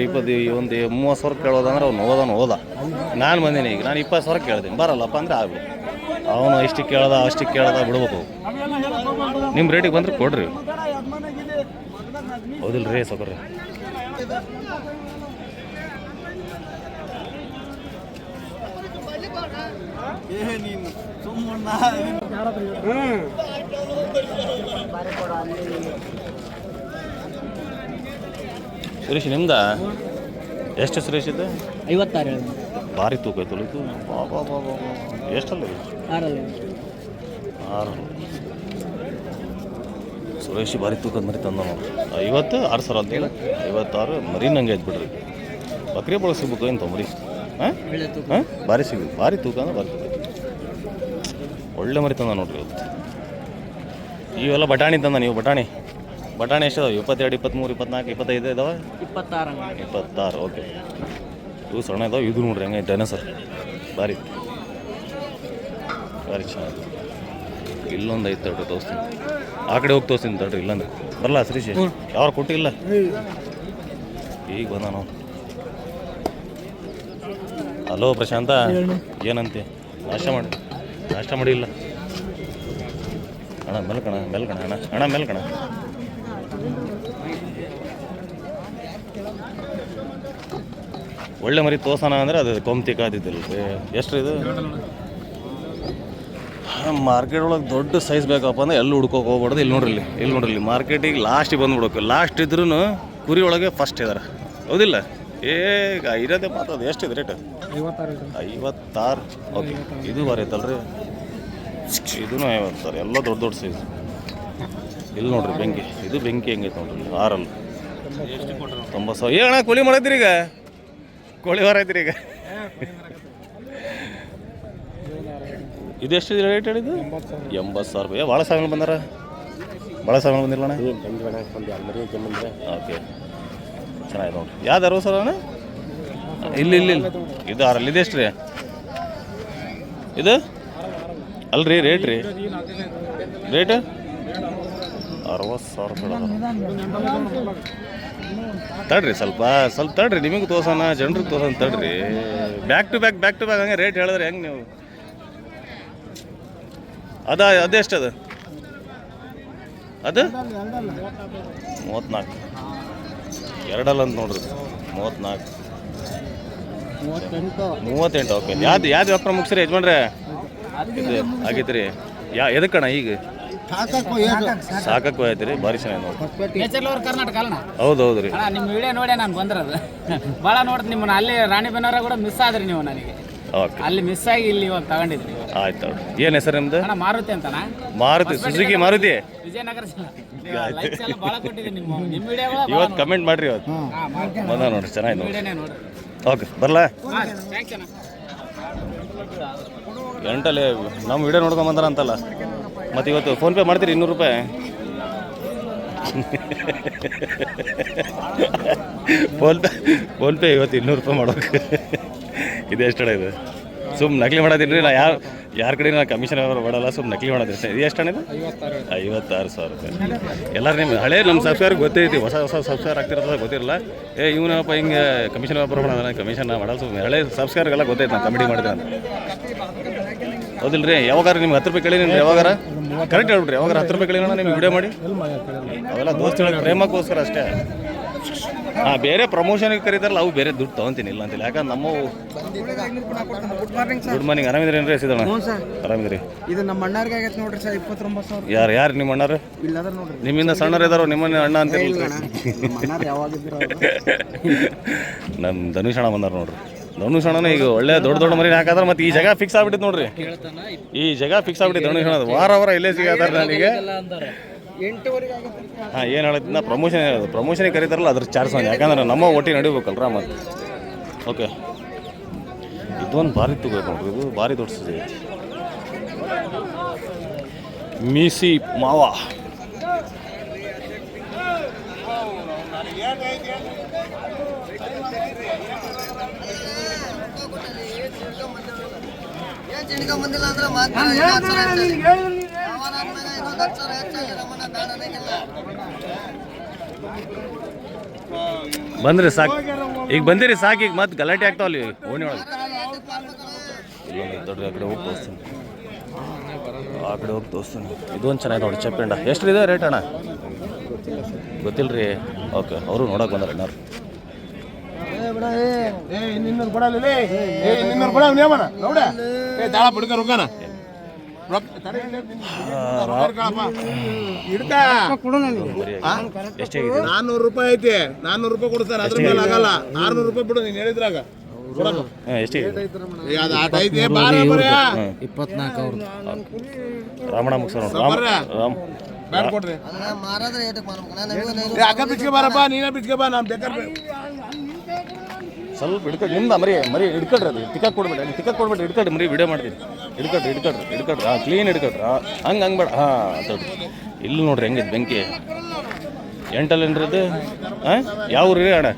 ಒಂದು 30 ಸಾವಿರ ಕೇಳೋದಂದ್ರೆ ಅವ್ನು ಹೋದ. ನಾನು ಬಂದೀನಿ. ಈಗ ನಾನು 20 ಸಾವಿರ ಕೇಳ್ತೀನಿ, ಬರಲ್ಲಪ್ಪ ಅಂದರೆ ಆಗ್ಬೇಕು. ಅವನು ಇಷ್ಟಕ್ಕೆ ಕೇಳ್ದ ಅಷ್ಟಕ್ಕೆ ಕೇಳ್ದ ಬಿಡ್ಬೇಕು. ನಿಮ್ಮ ರೇಟಿಗೆ ಬಂದರೆ ಕೊಡ್ರಿ. ಹೌದಿಲ್ಲ ರೀ ಸೌಕರ್ಯ? ಸುರೇಶ್ ನಿಮ್ದ ಎಷ್ಟು ಸುರೇಶ್ ಇದು? 56. ಭಾರಿ ತೂಕ ಐತಲ್ಲ ಇದು. ಬಾಬಾ ಎಷ್ಟಲ್ಲ ಇದು? 6. ಸುರೇಶ್ ಭಾರಿ ತೂಕದ ಮರಿ ತಂದ ನೋಡಿ. 56,000 ಅಂತೇಳಿ 56 ಮರಿ ನಂಗೆ ಐತೆ ಬಿಡ್ರಿ. ಬಕ್ರಿ ಬಳಗ ಸಿಗ್ಬೇಕು ಏನು ತೊಂಬರಿ. ಹಾಂ ಹಾಂ ಭಾರಿ ಸಿಗ್ಬೇಕು. ಭಾರಿ ತೂಕ ಅಂದ್ರೆ ಭಾರಿ ತೂಕ. ಒಳ್ಳೆ ಮರಿ ತಂದ ನೋಡ್ರಿ ಇವತ್ತು. ಇವೆಲ್ಲ ಬಟಾಣಿ ತಂದ. ನೀವು ಬಟಾಣಿ ಎಷ್ಟು ಅದಾವೆ? 22, 23, 24, 25 ಇದಾವೆ? 26. ಓಕೆ. ಇವು ಸಣ್ಣ ಇದಾವೆ. ಇದು ನೋಡ್ರಿ ಹೆಂಗೆ ಡೈನೋಸರ್ ಭಾರಿ ಭಾರಿ ಚೆನ್ನಾಗಿ. ಇಲ್ಲೊಂದು ಐತೆ ತಡ್ರಿ ತೋರಿಸ್ತೀನಿ. ಆ ಕಡೆ ಹೋಗಿ ತೋರಿಸ್ತೀನಿ ತಡ್ರಿ. ಇಲ್ಲಂದ್ರೆ ಬರಲ್ಲ ಶ್ರೀಶ್. ಯಾರು ಕೊಟ್ಟಿಲ್ಲ ಈಗ ಬಂದ ನಾವು. ಹಲೋ ಪ್ರಶಾಂತ, ಏನಂತೆ? ನಾಷ್ಟ ಮಾಡಿಲ್ಲ ಅಣ್ಣ. ಮೆಲ್ಕಣ ಅಣ್ಣ ಮೆಲ್ಕಣ. ಒಳ್ಳೆ ಮರಿ ತೋರ್ಸೋಣ ಅಂದರೆ ಅದು ಕೊಂತಿಕಾದಿದ್ದಿಲ್ಲ ರೀ. ಎಷ್ಟು ಇದು? ಮಾರ್ಕೆಟ್ ಒಳಗೆ ದೊಡ್ಡ ಸೈಜ್ ಬೇಕಪ್ಪ ಅಂದ್ರೆ ಎಲ್ಲಿ ಹುಡ್ಕೋಕೆ ಹೋಗ್ಬಾರ್ದು. ಇಲ್ಲಿ ನೋಡ್ರಿ ಮಾರ್ಕೆಟಿಗೆ ಲಾಸ್ಟಿಗೆ ಬಂದುಬಿಡ್ಬೇಕು. ಲಾಸ್ಟ್ ಇದ್ರೂ ಕುರಿ ಒಳಗೆ ಫಸ್ಟ್ ಇದಾರೆ. ಹೌದಿಲ್ಲ? ಇರೋದೇ ಮಾತಾಡೋದು. ಎಷ್ಟಿದೆ ರೇಟ್? 56. ಓಕೆ. ಇದು ಭಾರಿ ಐತಲ್ರಿ. ಇದೂ 56. ಎಲ್ಲ ದೊಡ್ಡ ಸೈಜ್. ಇಲ್ಲಿ ನೋಡ್ರಿ ಬೆಂಕಿ. ಇದು ಬೆಂಕಿ ಹೆಂಗೈತೆ ನೋಡ್ರಿ. 6 90,000. ಅಣ್ಣ ಕೂಲಿ ಮಾಡತ್ತೀರಿ ಈಗ? ಕೋಳಿ ವಾರ ಐತ್ರಿ ಈಗ? ಇದೆಷ್ಟು ರೇಟ್ ಹೇಳಿದ್ದು? 80,000 ರೂಪಾಯಿ. ಭಾಳ ಸಾವಿರ ಬಂದಾರ? ಭಾಳ ಸಾವಿರ ಬಂದಿಲ್ಲ ಅಣ್ಣ? ಓಕೆ, ಚೆನ್ನಾಗಿದೆ ನೋಡಿರಿ. ಯಾವ್ದು 60,000 ಅಣ್ಣ? ಇಲ್ಲಿ ಇದು 6. ಇದೆಷ್ಟು ರೀ ಇದು? ಅಲ್ರಿ ರೇಟ್ ರೀ, ರೇಟ್ 60,000 ರೂಪಾಯಿ. ತಡ್ರಿ ಸ್ವಲ್ಪ ತಡ್ರಿ, ನಿಮಗೆ ತೋರ್ಸೋಣ, ಜನರಿಗೆ ತೋರ್ಸೋಣ ತಡ್ರಿ. ಬ್ಯಾಕ್ ಟು ಬ್ಯಾಕ್ ಹಂಗೆ ರೇಟ್ ಹೇಳಿದ್ರೆ ಹೆಂಗೆ ನೀವು? ಅದೆಷ್ಟು ಅದು 34. ಎರಡಲ್ಲ ಅಂತ ನೋಡ್ರಿ. 38. ಓಕೆ. ಯಾವ್ದು ವ್ಯಾಪಾರ ಮುಗಿಸ್ರಿ ಯಜಮಾನ್ರೆ? ಇದು ಆಗೈತೆ ರೀ. ಎದಕ್ಕಣ್ಣ ಈಗ ಸಾಕಕ್ಕೆ ಹೋಯ್ತು ರೀ. ಭಾರಿ ಚೆನ್ನಾಗಿ ನೋಡಿ. ಕರ್ನಾಟಕ ಅಲ್ಲ? ಹೌದು ರೀ. ನಿಮ್ಮ ವಿಡಿಯೋ ನೋಡಿ ನಾನು ಬಂದಿರೋದು. ಭಾಳ ನೋಡ್ತೀನಿ ನಿಮ್ಮನ್ನ. ಅಲ್ಲಿ ರಾಣಿಬೆನ್ನೂರ ಕೂಡ ಮಿಸ್ ಆದ್ರಿ ನೀವು ನನಗೆ. ಓಕೆ. ಅಲ್ಲಿ ಮಿಸ್ ಆಗಿ ಇಲ್ಲಿ ಇವಾಗ ತಗೊಂಡಿದ್ರಿ. ಆಯ್ತು ನೋಡಿ. ಏನು ಹೆಸರು ನಿಮ್ದು? ಅಣ್ಣ ಮಾರುತಿ ಅಂತಣ್ಣ. ಮಾರುತಿ, ಸುಜುಕಿ ಮಾರುತಿ, ವಿಜಯನಗರ ಜಿಲ್ಲೆ. ಭಾಳ ಕೊಟ್ಟಿದ್ದೀನಿ ನಿಮ್ಮ ವಿಡಿಯೋಗಳು. ಇವತ್ತು ಕಮೆಂಟ್ ಮಾಡ್ರಿ. ಇವತ್ತು ಬಂದ ನೋಡ್ರಿ, ಚೆನ್ನಾಗಿ ನೋಡಿ. ನೋಡ್ರಿ. ಓಕೆ, ಬರಲಾ? ಥ್ಯಾಂಕ್ಸ್ ಅಣ್ಣ. ಎಂಟಲ್ಲಿ ನಮ್ಮ ವಿಡಿಯೋ ನೋಡ್ಕೊಂಬಂದಾರ ಅಂತಲ್ಲ. ಮತ್ತು ಇವತ್ತು ಫೋನ್ಪೇ ಮಾಡ್ತೀರಿ 200 ರೂಪಾಯಿ? ಫೋನ್ಪೇ ಇವತ್ತು 200 ರೂಪಾಯಿ ಮಾಡೋಕೆ. ಇದು ಎಷ್ಟು ಇದು? ಸುಮ್ಮನೆ ನಕಲಿ ಮಾಡೋದಿಲ್ಲ ನಾ ಯಾರ ಕಡೆ ನಾ ಕಮಿಷನ್ ವ್ಯವಹಾರ ಮಾಡಲ್ಲ, ಸುಮ್ಮನೆ ನಕಲಿ ಮಾಡೋದಿಲ್ಲ. ಇದು ಎಷ್ಟು ಅಣ್ಣ ಇದು? 56,000 ರೂಪಾಯಿ. ಎಲ್ಲರೂ ನಿಮ್ಮ ಹಳೆ ನಮ್ಮ ಸಬ್ಸ್ಕ್ರೈಬರ್ ಗೊತ್ತೈತಿ, ಹೊಸ ಸಬ್ಸ್ಕ್ರೈಬರ್ ಆಗ್ತಿರೋದು ಗೊತ್ತಿರಲ್ಲ. ಇವನಪ್ಪ ಹಿಂಗೆ ಕಮಿಷನ್ ವ್ಯಾಪಾರ ಮಾಡೋಣ, ಕಮಿಷನ್ ಮಾಡಲ್ಲ. ಸುಮ್ಮನೆ ಹಳೆ ಸಬ್ಸ್ಕ್ರೈಬರ್ಗೆಲ್ಲ ಗೊತ್ತೈತೆ ನಾನು ಕಾಮಿಡಿ ಮಾಡಿದೆ ಅಂತ. ಹೌದಿಲ್ಲ ರೀ? ಯಾವಾಗಾರ ನಿಮ್ಗೆ 10 ರೂಪಾಯಿ ಕೇಳಿ ಯಾವಾಗಾರ ಕರೆಕ್ಟ್ ಹೇಳ್ಬಿಡ್ರಿ, ಯಾವಾಗ 10 ರೂಪಾಯಿ ಕೇಳಿ ನಿಮ್ಗೆ ವಿಡಿಯೋ ಮಾಡಿ. ಅವೆಲ್ಲ ದೋಸ್ತಿಗಳ ಪ್ರೇಮಕ್ಕೋಸ್ಕರ ಅಷ್ಟೇ. ಹಾಂ, ಬೇರೆ ಪ್ರಮೋಷನ್ಗೆ ಕರೀತಾರಲ್ಲ ಅವು ಬೇರೆ ದುಡ್ಡು ತೊಗೊತೀನಿ, ಇಲ್ಲ ಅಂತಿಲ್ಲ. ಯಾಕಂದ್ರೆ ನಮ್ಮ ಗುಡ್ ಮಾರ್ನಿಂಗ್, ಆರಾಮಿದ್ರೇನ್ರಿ ಸಿದಣ್ಣ? ಆರಾಮಿದ್ರಿ? ಇದು ನಮ್ಮ ಅಣ್ಣಾರ್ಗೆ ಆಗೈತೆ ನೋಡ್ರಿ ಸರ್, 29,000. ಯಾರು ನಿಮ್ಮ ಅಣ್ಣಾರು? ಇಲ್ಲದ್ರ ನೋಡ್ರಿ, ನಿಮ್ಮಿಂದ ಸಣ್ಣರು ಇದಾರೋ ನಿಮ್ಮನ್ನ ಅಣ್ಣ ಅಂತ ಯಾವಾಗಿದ್ರು ನಮ್ಮ ಧನುಷ್ ಅಣ್ಣ ಬಂದಾರ ನೋಡ್ರಿ. ಧನುಷ್ ಅಣ್ಣನ ಈಗ ಒಳ್ಳೆ ದೊಡ್ಡ ಮರಿ ಹಾಕಾದ್ರೆ ಮತ್ತೆ ಈ ಜಾಗ ಫಿಕ್ಸ್ ಆಗ್ಬಿಟ್ಟಿತ್ತು ನೋಡ್ರಿ. ಈ ಜಾಗ ಫಿಕ್ಸ್ ಆಗ್ಬಿಟ್ಟಿತ್ತು ಧನುಷ್ ಅಣ್ಣ. ವಾರ ಇಲ್ಲೇ ಸಿಗಾತಾರೆ ನನಗೆ. 8ವರೆಗೆ ಆಗತ್ತೆ. ಹಾಂ, ಏನು ಹೇಳಿದ್ನ ಪ್ರಮೋಷನಿಗೆ ಕರೀತಾರಲ್ಲ ಅದ್ರ ಚಾರ್ಜ್ ಒಂದು, ಯಾಕಂದ್ರೆ ನಮ್ಮ ಒಟ್ಟಿ ನಡಿಬೇಕಲ್ರ ಮತ್ತೆ. ಓಕೆ, ಇದೊಂದು ಭಾರಿ ತಗೋಬೇಕು ನೋಡ್ರಿ, ಇದು ಭಾರಿ ದೊಡ್ಡ ಸೈಜ್ ಐತಿ. ಮೀಸಿ ಮಾವ ಬಂದ್ರಿ ಸಾಕು, ಈಗ ಬಂದಿರಿ ಸಾಕು. ಈಗ ಮತ್ತೆ ಗಲಾಟೆ ಆಗ್ತಾವಲ್ಲಿ ಓಣಿ ಒಳಗೆ. ಇಲ್ಲೊಂದು ದೊಡ್ಡ ಆ ಕಡೆ ಹೋಗಿ ತೋರಿಸ್ತೀನಿ, ಆ ಕಡೆ ಹೋಗಿ ತೋರಿಸ್ತೀನಿ. ಇದೊಂದು ಚೆನ್ನಾಗಿ ನೋಡಿ ಚಪ್ಪೆಂಡ. ಎಷ್ಟು ಇದೆ ರೇಟ್ ಅಣ್ಣ? ಗೊತ್ತಿಲ್ಲ ರೀ. ಓಕೆ, ಅವರು ನೋಡೋಕೆ ಬಂದಾರೆ ಅಣ್ಣಾರು. ಎಷ್ಟಾಗಿದೆ? 400 ರೂಪಾಯಿ ಐತಿ. 400 ರೂಪಾಯಿ ಕೊಡ್ತಾರೆ, ಅದ್ರ ಮೇಲೆ ಆಗಲ್ಲ. 600 ರೂಪಾಯಿ ಬಿಡು, ನೀನು ಹೇಳಿದ್ರಾಗ. ಎಷ್ಟಿದೆ? 24,000. ರಾಮಣ್ಣ ಮುಗಿಸೋಣ. ರಾಮ್ ಕೊಡ್ರಿ ಅಕ್ಕ ಬಿಚ್ಕೆ ಬಾರಪ್ಪ, ನೀನೇ ಬಿಚ್ಕೆ ಬಾ. ನಾನು ಬೇಕಾದ್ರೆ ಸ್ವಲ್ಪ ಹಿಡ್ಕೊಡಿ, ನಿಮ್ದು ಮರಿ ಹಿಡ್ಕೊಡ್ರಿ. ಅದು ಟಿಕೆಟ್ ಕೊಡ್ಬೇಡಿ, ಹಿಡ್ಕೊಡ್ರಿ. ಮರಿ ವಿಡಿಯೋ ಮಾಡ್ತೀನಿ. ಹಿಡ್ಕೊಡ್ರಿ. ಹಾಂ, ಕ್ಲೀನ್ ಹಿಡ್ಕೊಡ್ರಿ. ಹಂಗೆ ಬೇಡ. ಹಾಂ, ದೊಡ್ಡ ಇಲ್ಲಿ ನೋಡ್ರಿ ಹೆಂಗಿದೆ ಬೆಂಕಿ. 8 ಏನ್ರಿ ಇದು? ಹಾಂ, ಯಾವ ಊರು ರೀ ಅಣ್ಣ?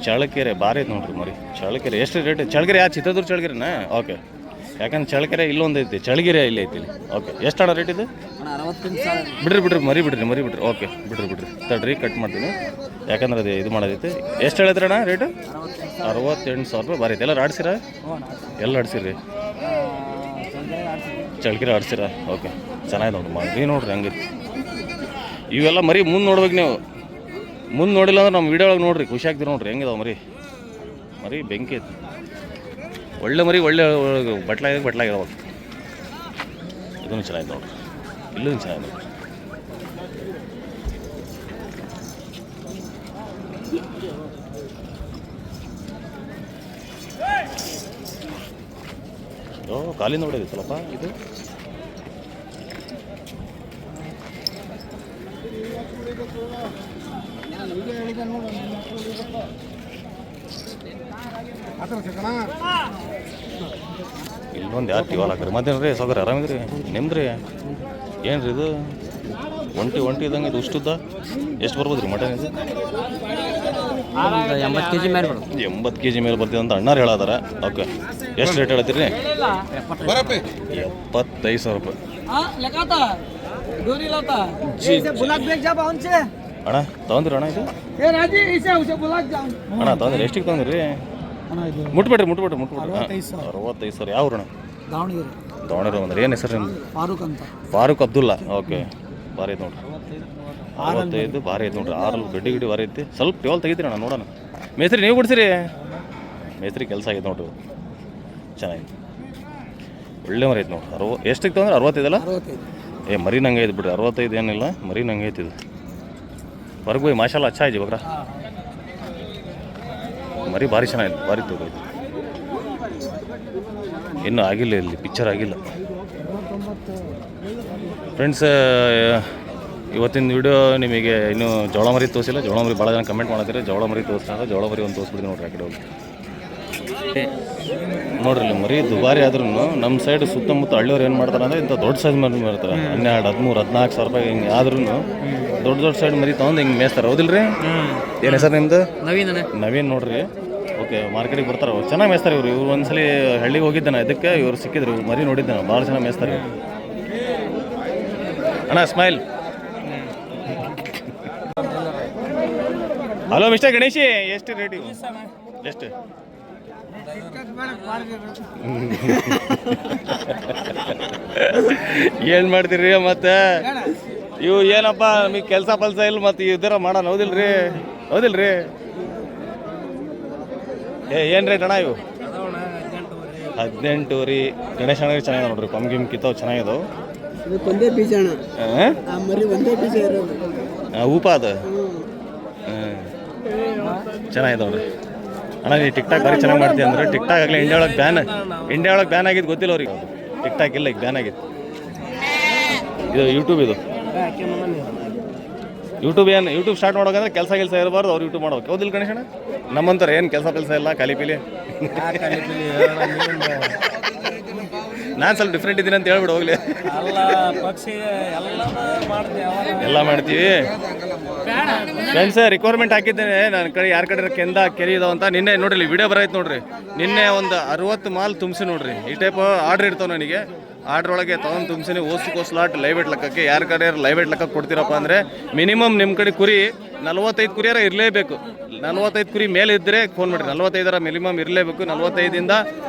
ಚಳ್ಳಕೆರೆ. ಭಾರಿ ಐತೆ ನೋಡ್ರಿ ಮರಿ. ಚಳ್ಳಕೆರೆ ಎಷ್ಟು ರೇಟ್? ಚಳ್ಳಕೆರೆ ಯಾವ ಚಿತ್ರದುರ್ಗ ಚಳ್ಳಕೆರೆನಾ? ಓಕೆ, ಯಾಕಂದ್ರೆ ಚಳ್ಳಕೆರೆ ಇಲ್ಲೊಂದು ಐತಿ, ಚಳ್ಳಕೆರೆ ಇಲ್ಲಿ ಐತಿ. ಓಕೆ, ಎಷ್ಟು ಅಣ್ಣ ರೇಟ್ ಇದು? ಬಿಡ್ರಿ ಮರಿ ಬಿಡ್ರಿ. ಓಕೆ, ಬಿಡ್ರಿ ತಡ್ರಿ, ಕಟ್ ಮಾಡ್ತೀನಿ. ಯಾಕಂದ್ರೆ ಅದು ಇದು ಮಾಡೋದೈತಿ. ಎಷ್ಟು ಹೇಳಿದ್ರಣ್ಣ ರೇಟು? 68,000 ರೂಪಾಯಿ. ಭಾರಿ ಐತೆ. ಎಲ್ಲರೂ ಆಡ್ಸಿರ? ಎಲ್ಲ ಆಡ್ಸಿರಿ? ಚಳ್ಳಕೆರೆ ಆಡ್ಸಿರ? ಓಕೆ, ಚೆನ್ನಾಗಿ ನೋಡ್ರಿ ಮರಿ ನೋಡ್ರಿ ಹಂಗೈತಿ. ಇವೆಲ್ಲ ಮರಿ ಮುಂದೆ ನೋಡ್ಬೇಕು ನೀವು. ಮುಂದೆ ನೋಡಿಲ್ಲ ಅಂದ್ರೆ ನಮ್ಮ ವಿಡಿಯೋ ಒಳಗೆ ನೋಡ್ರಿ, ಖುಷಿ ಆಗ್ತೀರಿ ನೋಡ್ರಿ ಹೆಂಗಿದಾವೆ ಮರಿ ಬೆಂಕಿ ಐತಿ. ಒಳ್ಳೆ ಮರಿ, ಒಳ್ಳೆ ಬಟ್ಲಾಗಿದಾವ. ಇದನ್ನು ಚೆನ್ನಾಗಿ ನೋಡ್ರಿ, ಇಲ್ಲೂ ಚೆನ್ನಾಗಿ ನೋಡ್ರಿ. ಕಾಲಿಂದ ಹೊಡೆದಿತ್ತಲ್ಲಪ್ಪ ಇದು. ಇಲ್ಲೊಂದು ಯಾರು ಟಿವಾಲ್ ಹಾಕ್ರಿ. ಮತ್ತೇನ್ರಿ ಸೌಕರ್ಯ? ಆರಾಮಿದ್ರಿ? ನಿಮ್ದ್ರಿ ಏನ್ರಿ ಇದು? ಒಂಟಿ ಇದ್ದಂಗೆ ಇದು ಉಷ್ಟುದ್ದ? ಎಷ್ಟು ಬರ್ಬೋದು ರೀ ಮಟನ್ ಇದು? 80 kg ಮೇಲೆ ಬರೋದು. 80 kg ಮೇಲೆ ಬರ್ತೀವಿ ಅಂತ ಅಣ್ಣಾರು ಹೇಳತ್ತಾರ. ಓಕೆ, ಎಷ್ಟು ರೇಟ್ ಹೇಳ್ತೀರಿ? 75,000 ರೂಪಾಯಿ. ಅಣ್ಣ ತಗೊಂಡ್ರಿ ಅಣ್ಣ ಇದು? ಅಣ್ಣ ತಗೊಂಡ್ರಿ? ಎಷ್ಟಿಗೆ ತಗೊಂಡ್ರಿ? ಮುಟ್ಬಿಡ್ರಿ. 65,000. ಯಾವ ಊರಣ್ಣ? ದಾವಣಗೆರೆ ಬಂದ್ರಿ. ಏನು ಹೆಸರು ನಿಮ್ದು? ಫಾರೂಕ್ ಅಬ್ದುಲ್ಲಾ. ಓಕೆ, ಭಾರಿ ಐತೆ ನೋಡ್ರಿ. 65 ಭಾರಿ ಐತೆ ನೋಡ್ರಿ. 6 ಗಡ್ಡಿ ಭಾರಿ ಐತಿ. ಸ್ವಲ್ಪ ಟೇವಲ್ ತೆಗಿತೀರಿ ಅಣ್ಣ ನೋಡೋಣ. ಮೇಸ್ತ್ರಿ ನೀವು ಬಿಡ್ಸಿರಿ? ಮೇಸ್ತ್ರಿ ಕೆಲಸ ಆಗೈತೆ ನೋಡ್ರಿ, ಚೆನ್ನಾಗಿದೆ. ಒಳ್ಳೆ ಮರಿ ಐತೆ ನೋಡ್ರಿ. ಎಷ್ಟಿಗೆ ತೊಗೊಂಡ್ರೆ? 65 ಮರಿ ನಂಗೆ ಐತೆ ಬಿಡ್ರಿ. 65 ಏನಿಲ್ಲ, ಮರಿ ನಂಗೆ ಐತಿ ಇದು. ಹೊರಗೆ ಮಾಶಾಲ ಅಚ್ಚಾ ಐತಿ ಬಗ್ರ. ಮರಿ ಭಾರಿ ಚೆನ್ನಾಗಿದೆ, ಭಾರಿ ತಗೋಯ್ತು. ಇನ್ನೂ ಆಗಿಲ್ಲ, ಇಲ್ಲಿ ಪಿಕ್ಚರ್ ಆಗಿಲ್ಲ ಫ್ರೆಂಡ್ಸ್. ಇವತ್ತಿನ ವಿಡಿಯೋ ನಿಮಗೆ ಇನ್ನೂ ಜೋಳ ಮರಿ ತೋರಿಸಿಲ್ಲ. ಜೋಳ ಮರಿ ಭಾಳ ಜನ ಕಮೆಂಟ್ ಮಾಡ್ತಾರೆ, ಜೋಳ ಮರಿ ತೋರಿಸ್ತಾರೆ. ಜೋಳ ಮರಿ ಒಂದು ತೋರಿಸ್ಬಿಡ್ತೀನಿ ನೋಡ್ರಿ ಆ ಕಡೆ ಹೋಗಿ ನೋಡ್ರಿ. ಇಲ್ಲಿ ಮರಿ ದುಬಾರಿ ಆದ್ರೂ ನಮ್ಮ ಸೈಡ್ ಸುತ್ತಮುತ್ತ ಹಳ್ಳಿಯವ್ರು ಏನು ಮಾಡ್ತಾರೆ ಅಂದರೆ ಇಂಥ ದೊಡ್ಡ ಸೈಜ್ ಮರಿ ಮಾಡ್ತಾರೆ. 12, 13, 14,000 ರೂಪಾಯಿ ಹಿಂಗೆ ಆದ್ರೂ ದೊಡ್ಡ ಸೈಡ್ ಮರಿ ತೊಗೊಂಡು ಹಿಂಗೆ ಮೇಯ್ತಾರೆ. ಹೌದಿಲ್ಲ ರೀ? ಏನು ಹೆಸರು ನಿಮ್ದು? ನವೀನ್ ನೋಡ್ರಿ. ಓಕೆ ಮಾರ್ಕೆಟಿಗೆ ಬರ್ತಾರೆ ಅವ್ರು ಚೆನ್ನಾಗಿ ಮೇಯ್ತಾರೆ ಇವ್ರು ಒಂದ್ಸಲಿ ಹಳ್ಳಿಗೆ ಹೋಗಿದ್ದಾನೆ ಅದಕ್ಕೆ ಇವ್ರು ಸಿಕ್ಕಿದ್ರು ಇವ್ರು ಮರಿ ನೋಡಿದ್ದಾನೆ ಭಾಳ ಚೆನ್ನಾಗಿ ಮೇಯ್ತಾರೆ ಇವ್ರು. ಅಣ್ಣ ಸ್ಮೈಲ್. ಹಲೋ ಮಿಸ್ಟರ್ ಗಣೇಶಿ, ಎಷ್ಟು ರೇಟ್ ಇವು? ಎಷ್ಟು? ಏನು ಮಾಡ್ತೀರಿ ಮತ್ತೆ ಇವು ಏನಪ್ಪ ನಿಮಗೆ ಕೆಲಸ ಪಲ್ಸ ಇಲ್ಲ ಮತ್ತು ಇದರ ಮಾಡೋಣ ಹೌದಿಲ್ರಿ? ಹೌದಿಲ್ರಿ? ಏನು ರೇಟ್ ಅಣ್ಣ ಇವು? 18 ರೀ. ಗಣೇಶ ಅಣ್ಣ ಚೆನ್ನಾಗಿದೆ ನೋಡ್ರಿ, ಗಿಮ್ ಕಿತ್ತವು ಚೆನ್ನಾಗಿದಾವೆ. ಒಂದೇ ಬೀಜ ಅಣ್ಣ, ಮರಿ ಒಂದೇ ಬೀಜ ಇರೋದು. ಊಪ ಅದು ಚೆನ್ನಾಗಿದೆ ನೋಡ್ರಿ. ಅಣ್ಣ ನೀ ಟಿಕ್ಟಾಕ್ ಭಾರಿ ಚೆನ್ನಾಗಿ ಮಾಡ್ತೀವಿ ಅಂದ್ರೆ ಟಿಕ್ಟಾಕ್ ಆಗಲಿ ಇಂಡಿಯಾ ಒಳಗೆ ಬ್ಯಾನ್ ಆಗಿದ್ದು ಗೊತ್ತಿಲ್ಲ ಅವ್ರಿಗೆ. ಟಿಕ್ಟಾಕ್ ಇಲ್ಲ, ಈಗ ಬ್ಯಾನ್ ಆಗಿತ್ತು. ಇದು ಯೂಟ್ಯೂಬ್, ಇದು ಯೂಟ್ಯೂಬ್ ಸ್ಟಾರ್ಟ್ ಮಾಡೋಕಂದ್ರೆ ಕೆಲಸ ಇರಬಾರ್ದು, ಅವ್ರು ಯೂಟ್ಯೂಬ್ ಮಾಡೋಕೆ. ಹೌದಿಲ್ಲ ಗಣೇಶಣ್ಣ? ನಮ್ಮಂತಾರೆ ಏನು ಕೆಲಸ ಇಲ್ಲ, ಖಾಲಿ ಪೀಲಿ. ನಾನು ಸ್ವಲ್ಪ ಡಿಫ್ರೆಂಟ್ ಇದ್ದೀನಿ ಅಂತ ಹೇಳ್ಬಿಡು ಹೋಗ್ಲಿ. ಎಲ್ಲ ಮಾಡ್ತೀವಿ ಫ್ರೆಂಡ್ಸ್. ರಿಕ್ವೈರ್ಮೆಂಟ್ ಹಾಕಿದ್ದೇನೆ ನನ್ನ ಕಡೆ, ಯಾರ ಕಡೆ ಕೆಂದ ಕೆರೆ ಇದಾವ ಅಂತ. ನಿನ್ನೆ ನೋಡ್ರಿ ವಿಡಿಯೋ ಬರೈತೆ ನೋಡ್ರಿ, ನಿನ್ನೆ ಒಂದು 60 ಮಾಲ್ ತುಂಬಿಸಿ ನೋಡ್ರಿ. ಈ ಟೈಪ್ ಆರ್ಡ್ರ್ ಇರ್ತಾವೆ ನನಗೆ. ಆರ್ಡ್ರ್ ಒಳಗೆ ತೊಗೊಂಡು ತುಂಬಿಸಿನಿ ಓಸ್ಕೋ ಸ್ಲಾಟ್ ಲೈವ್ ವೇಟ್ ಲೆಕ್ಕಕ್ಕೆ. ಯಾರ ಕಡೆ ಲೈವ್ ವೇಟ್ ಲೆಕ್ಕ ಕೊಡ್ತೀರಪ್ಪ ಅಂದರೆ ಮಿನಿಮಮ್ ನಿಮ್ಮ ಕಡೆ ಕುರಿ 45 ಕುರಿಯಾರ ಇರಲೇಬೇಕು. 45 ಕುರಿ ಮೇಲೆ ಇದ್ದರೆ ಫೋನ್ ಮಾಡಿರಿ. 45 ಮಿನಿಮಮ್ ಇರಲೇಬೇಕು. 45ಇಂದ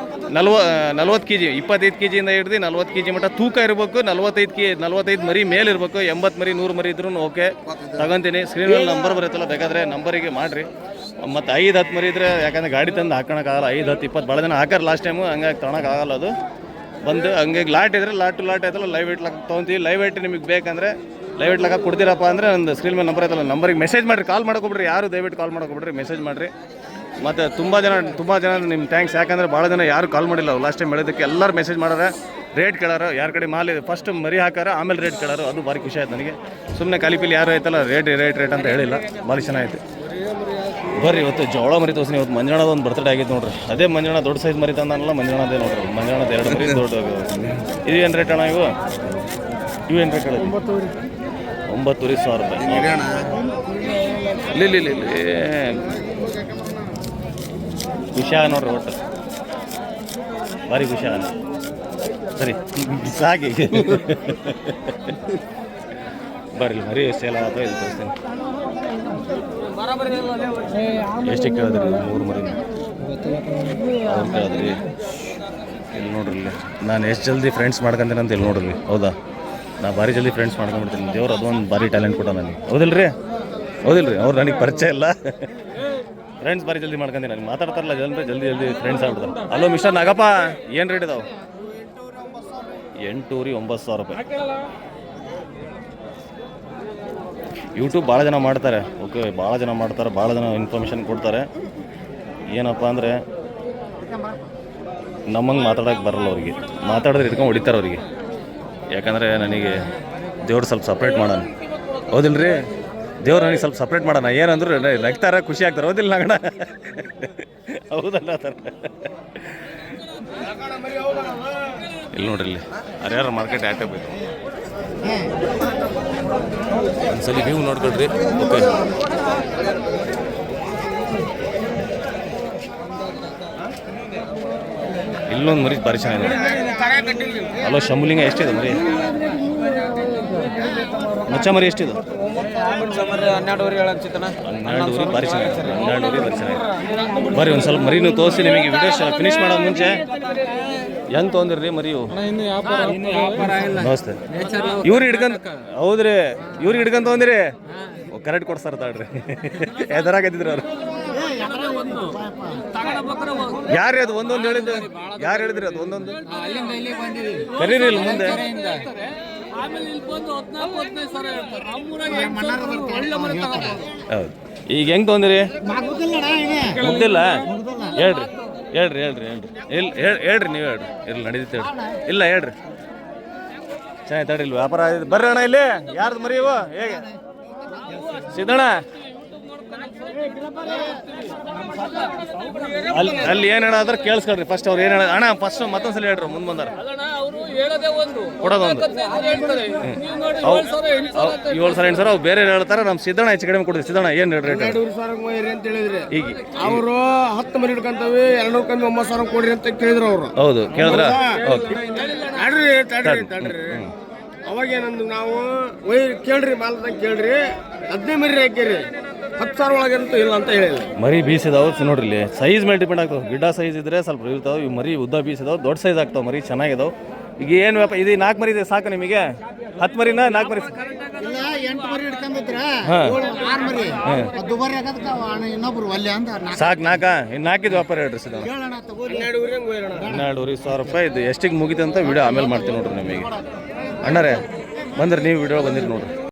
40 kg, 25 kgಯಿಂದ ಹಿಡಿದು 40 kg ಮಟ್ಟ ತೂಕ ಇರಬೇಕು. 45 ಮರಿ ಮೇಲೆ ಇರಬೇಕು. 80 ಮರಿ 100 ಮರಿ ಇದ್ರೂ ಓಕೆ, ತಗೊಂತೀನಿ. ಸ್ಕ್ರೀನಲ್ಲಿ ನಂಬರ್ ಬರುತ್ತಲ್ಲ, ಬೇಕಾದರೆ ನಂಬರಿಗೆ ಮಾಡಿರಿ. ಮತ್ತು 5-10 ಮರಿ ಇದ್ದರೆ, ಯಾಕಂದರೆ ಗಾಡಿ ತಂದು ಹಾಕೋಣಕ್ಕಾಗಲ್ಲ. 5-10-20 ಭಾಳ ಜನ ಹಾಕಾರ ಲಾಸ್ಟ್ ಟೈಮು, ಹಂಗಾಗಿ ತೊಗೊಳಕ್ಕಾಗಲ್ಲ. ಅದು ಬಂದು ಹಂಗೆ ಲಾಟ್ ಇದ್ದರೆ ಲಾಟ್ ಆಯ್ತಲ್ಲ ಲೈವ್ ವೇಟ್ ಲೆಕ್ಕ ತೊಗೊತೀವಿ. ಲೈವ್ ವೇಟ್ ನಿಮಗೆ ಬೇಕಂದರೆ ಲೈವ್ ವೇಟ್ ಲೆಕ್ಕ ಕೊಡ್ತೀರಪ್ಪ ಅಂದರೆ ಒಂದು ಸ್ಕ್ರೀನ್ ಮೇಲೆ ನಂಬರ್ ಐತಲ್ಲ, ನಂಬರಿಗೆ ಮೆಸೇಜ್ ಮಾಡಿರಿ. ಕಾಲ್ ಮಾಡ್ಕೊಬಿಡ್ರಿ, ಯಾರು ದಯವಿಟ್ಟು ಕಾಲ್ ಮಾಡ್ಕೊಬಿಡ್ರಿ, ಮೆಸೇಜ್ ಮಾಡಿರಿ. ಮತ್ತು ತುಂಬ ಜನ ನಿಮ್ಮ ಥ್ಯಾಂಕ್ಸ್. ಯಾಕಂದರೆ ಭಾಳ ಜನ ಯಾರು ಕಾಲ್ ಮಾಡಿಲ್ಲ ಲಾಸ್ಟ್ ಟೈಮ್ ಹೇಳೋದಕ್ಕೆ. ಎಲ್ಲರೂ ಮೆಸೇಜ್ ಮಾಡೋರೆ, ರೇಟ್ ಕೇಳಾರ. ಯಾರ ಕಡೆ ಮಾಲ್ ಫಸ್ಟ್ ಮರಿ ಹಾಕಾರ, ಆಮೇಲೆ ರೇಟ್ ಕೇಳಾರು. ಅದು ಭಾರಿ ಖುಷಿ ಆಯ್ತು ನನಗೆ. ಸುಮ್ಮನೆ ಕಾಲಿಪಿಲಿ ಯಾರು ಆಯ್ತಲ್ಲ ರೇಟ್ ಅಂತ ಹೇಳಿಲ್ಲ. ಭಾಳ ಚೆನ್ನಾಗಿತ್ತು. ಬರ್ರಿ ಇವತ್ತು ಜೋಳ ಮರಿ ತೋರಿಸಿ. ಇವತ್ತು ಮಂಜಾಣದ ಒಂದು ಬರ್ತಡೇ ಆಗಿತ್ತು ನೋಡ್ರಿ. ಅದೇ ಮಂಜಾಣ ದೊಡ್ಡ ಸೈಜ್ ಮರಿ ತಂದಲ್ಲ, ಮಂಜಾಣದೇ ನೋಡ್ರಿ. ಮಂಜಾಣದ 2 ಮರಿ ದೊಡ್ಡ. ಇದು ಏನು ರೇಟ್ ಅಣ್ಣ ಇವು? ಏನು ರೇಟ್ ಹೇಳಿ? 9,000 ರೂಪಾಯಿ. ಇಲ್ಲಿ ಖುಷಿ ಆಗ ನೋಡ್ರಿ, ಒಟ್ಟು ಭಾರಿ ಖುಷಿ ಆಗ. ಸರಿ ಸಾಕಿ ಬರ್ರಿ, ಮರಿ ಸೇಲ್ ಆಗತ್ತೋ ಇಲ್ಲಿ ತೋರಿಸ್ತೀನಿ. ಎಷ್ಟಕ್ಕೆ ಕೇಳಿದ್ರಿ? 3 ಮರಿ ಅವ್ರು ಕೇಳಿದ್ರಿ. ಇಲ್ಲಿ ನೋಡ್ರಿ, ಇಲ್ಲಿ ನಾನು ಎಷ್ಟು ಜಲ್ದಿ ಫ್ರೆಂಡ್ಸ್ ಮಾಡ್ಕೊಂತೀನಿ ಅಂತ ಇಲ್ಲಿ ನೋಡ್ರಿ. ಹೌದಾ, ನಾ ಭಾರಿ ಜಲ್ದಿ ಫ್ರೆಂಡ್ಸ್ ಮಾಡ್ಕೊಂಡ್ಬಿಡ್ತೀನಿ. ದೇವ್ರು ಅದೊಂದು ಭಾರಿ ಟ್ಯಾಲೆಂಟ್ ಕೊಟ್ಟ ನನಗೆ. ಹೌದಿಲ್ರಿ? ಅವ್ರು ನನಗೆ ಪರಿಚಯ ಇಲ್ಲ. ಫ್ರೆಂಡ್ಸ್ ಭಾರಿ ಜಲ್ದಿ ಮಾಡ್ಕೊಂತೀನಿ. ನನಗೆ ಮಾತಾಡ್ತಾರಲ್ಲ ಜಲ್ದಿ ಫ್ರೆಂಡ್ಸ್ ಆಗ್ಬಿಡ್ತಾರೆ. ಹಲೋ ಮಿಸ್ಟರ್ ನಾಗಪ್ಪ, ಏನು ರೇಟ್ ಇದಾವೆ? 8,900 ರೂಪಾಯಿ. ಯೂಟ್ಯೂಬ್ ಭಾಳ ಜನ ಮಾಡ್ತಾರೆ. ಓಕೆ, ಭಾಳ ಜನ ಮಾಡ್ತಾರೆ, ಭಾಳ ಜನ ಇನ್ಫಾರ್ಮೇಷನ್ ಕೊಡ್ತಾರೆ. ಏನಪ್ಪ ಅಂದರೆ ನಮ್ಮಂಗೆ ಮಾತಾಡೋಕ್ಕೆ ಬರಲ್ಲ ಅವ್ರಿಗೆ. ಮಾತಾಡಿದ್ರೆ ಇಟ್ಕೊಂಡು ಹೊಡಿತಾರೆ ಅವ್ರಿಗೆ. ಯಾಕಂದರೆ ನನಗೆ ದೇವ್ರು ಸ್ವಲ್ಪ ಸಪ್ರೇಟ್ ಮಾಡೋಣ. ಹೌದಿಲ್ರಿ? ದೇವ್ರು ನನಗೆ ಸ್ವಲ್ಪ ಸಪ್ರೇಟ್ ಮಾಡೋಣ. ಏನಂದ್ರೆ ನಗ್ತಾರೆ, ಖುಷಿ ಆಗ್ತಾರೆ. ಹೌದಿಲ್ಲ ನಗಣ? ಹೌದಲ್ಲ ಆ ಥರ. ಇಲ್ಲಿ ನೋಡ್ರಿ, ಇಲ್ಲಿ ಹರಿಹರ ಮಾರ್ಕೆಟ್ ಆ್ಯಕ್ಟಿವ್ ಬೇಕು. ಒಂದ್ಸಲಿ ವ್ಯೂ ನೋಡ್ಕೊಳ್ರಿ. ಓಕೆ, ಇಲ್ಲೊಂದು ಮರಿ ಭಾರಿ ಚೆನ್ನಾಗಿದೆ. ಹಲೋ ಶಂಭುಲಿಂಗ, ಎಷ್ಟಿದೆ ಮರಿ? ಮಚ್ಚ ಮರಿ ಎಷ್ಟಿದೆ? 12 ಭಾರಿ ಚೆನ್ನಾಗಿದೆ. 12 ಭಾರಿ ಚೆನ್ನಾಗಿದೆ. ಬರ್ರಿ ಒಂದು ಸ್ವಲ್ಪ ಮರಿನೂ ತೋರಿಸಿ ನಿಮಗೆ. ವಿಡಿಯೋ ಫಿನಿಶ್ ಮಾಡೋದು ಮುಂಚೆ ಹೆಂಗೆ ತೊಗೊಂಡಿರ್ರಿ ಮರಿಯು? ನಮಸ್ತೆ. ಇವ್ರು ಹಿಡ್ಕೊಂಡು, ಹೌದ್ರಿ, ಇವ್ರಿಗೆ ಹಿಡ್ಕೊಂಡು ತೊಗೊಂದಿರಿ? ಕರೆಕ್ಟ್ ಕೊಡ್ಸಾರ ತಾಳ್ರಿ. ಎದರಾಗತ್ತಿದ್ರು ಅವ್ರು. ಯಾರು ಅದು ಒಂದೊಂದು ಹೇಳಿದ್ದು? ಯಾರು ಹೇಳಿದ್ರಿ ಅದು ಒಂದೊಂದು? ಕರೀರಿ ಇಲ್ಲಿ ಮುಂದೆ. ಹೌದು, ಈಗ ಹೆಂಗೆ ತೊಗೊಂದಿರಿ? ಮುಗ್ದಿಲ್ಲ? ಹೇಳ್ರಿ ಹೇಳ್ರಿ ನೀವು ಹೇಳ್ರಿ. ಇರ್ಲಿ ನಡೀತಿ ಹೇಳ್ರಿ. ಇಲ್ಲ ಹೇಳ್ರಿ, ಚೆನ್ನಾಗಿ ತಡ್ರಿ. ಇಲ್ಲಿ ವ್ಯಾಪಾರ ಬರ್ರಿ ಅಣ್ಣ. ಇಲ್ಲಿ ಯಾರ್ದು ಮರಿ ಇವು? ಹೇಗೆ ಸಿದ್ದಣ್ಣ? ಅಲ್ಲಿ ಏನು ಹೇಳಾದ್ರೆ ಕೇಳಿಸ್ಕೊಳ್ರಿ ಫಸ್ಟ್ ಅವ್ರು ಏನು ಹೇಳ ಅಣ್ಣ ಫಸ್ಟ್ ಮತ್ತೊಂದ್ಸಲ ಹೇಳ್ರಿ ಮುಂದೆ ಬಂದಾರ ಕೊಡೋದೊಂದು 7,000 ಅವ್ರು ಬೇರೆ ಹೇಳ್ತಾರೆ. ನಮ್ಮ ಸಿದ್ದಣ್ಣ ಹೆಚ್ಚು ಕಡಿಮೆ ಕೊಡ್ತೀವಿ. ಸಿದ್ದಣ್ಣ ಏನು ರೇಟ್ ಅಂತ ಹೇಳಿದ್ರಿ ಈಗ ಅವರು 10 ಮರಿ ಹಿಡ್ಕೊಂತವಿ 200 ಕಮ್ಮಿ 9,000 ಕೊಡ್ರಿ ಅಂತ ಕೇಳಿದ್ರು ಅವರು. ಹೌದು ಕೇಳಿದ್ರ ಓಕೆ ತಡ್ರಿ ಅವಾಗೇನಂದು ನಾವು ಕೇಳ್ರಿ ಮಾಲದಂಗೆ ಕೇಳ್ರಿ 15 ಮರಿ ಹಾಕಿರಿ 10,000 ಒಳಗಂತೂ ಇಲ್ಲ ಅಂತ ಹೇಳಿಲ್ಲ. ಮರಿ ಬೀಸಿದಾವೆ ನೋಡ್ರಿ ಇಲ್ಲಿ ಸೈಜ್ ಮೇಲೆ ಡಿಪೆಂಡ್ ಆಗ್ತಾವೆ. ಗಿಡ್ಡ ಸೈಜ್ ಇದ್ರೆ ಸ್ವಲ್ಪ ಇರ್ತಾವೆ. ಇವು ಮರಿ ಉದ್ದ ಬೀಸಿದಾವೆ ದೊಡ್ಡ ಸೈಜ್ ಆಗ್ತಾವೆ. ಮರಿ ಚೆನ್ನಾಗಿದಾವೆ. ಈಗ ಏನು ವ್ಯಾಪಾರ ಇದು 4 ಮರಿ ಇದೆ ಸಾಕು ನಿಮಗೆ? 10 ಮರಿನ 4 ಮರಿ ಇಲ್ಲ 8 ಮರಿ ಹಿಡ್ಕೊಂಡಿದ್ರ 6 ಮರಿ ದುಬಾರಿ ಆಗದಕ್ಕೆ ಇನ್ನೊಬ್ರು ಒಲ್ಲೆ ಅಂತ ಸಾಕು 4 ಇನ್ನು 4 ವ್ಯಾಪಾರ ಹೇಳ್ರಿ ಸರ್. ಹೇಳೋಣ ತಗೋರಿ 12,500 ರೂಪಾಯಿ ಇದು ಎಷ್ಟಿಗೆ ಮುಗಿತು ಅಂತ ವಿಡಿಯೋ ಆಮೇಲೆ ಮಾಡ್ತೀನಿ ನೋಡ್ರಿ ನಿಮಗೆ. ಅಣ್ಣರೇ ಬಂದ್ರಿ ನೀವು ವಿಡಿಯೋ ಬಂದಿರಿ ನೋಡ್ರಿ.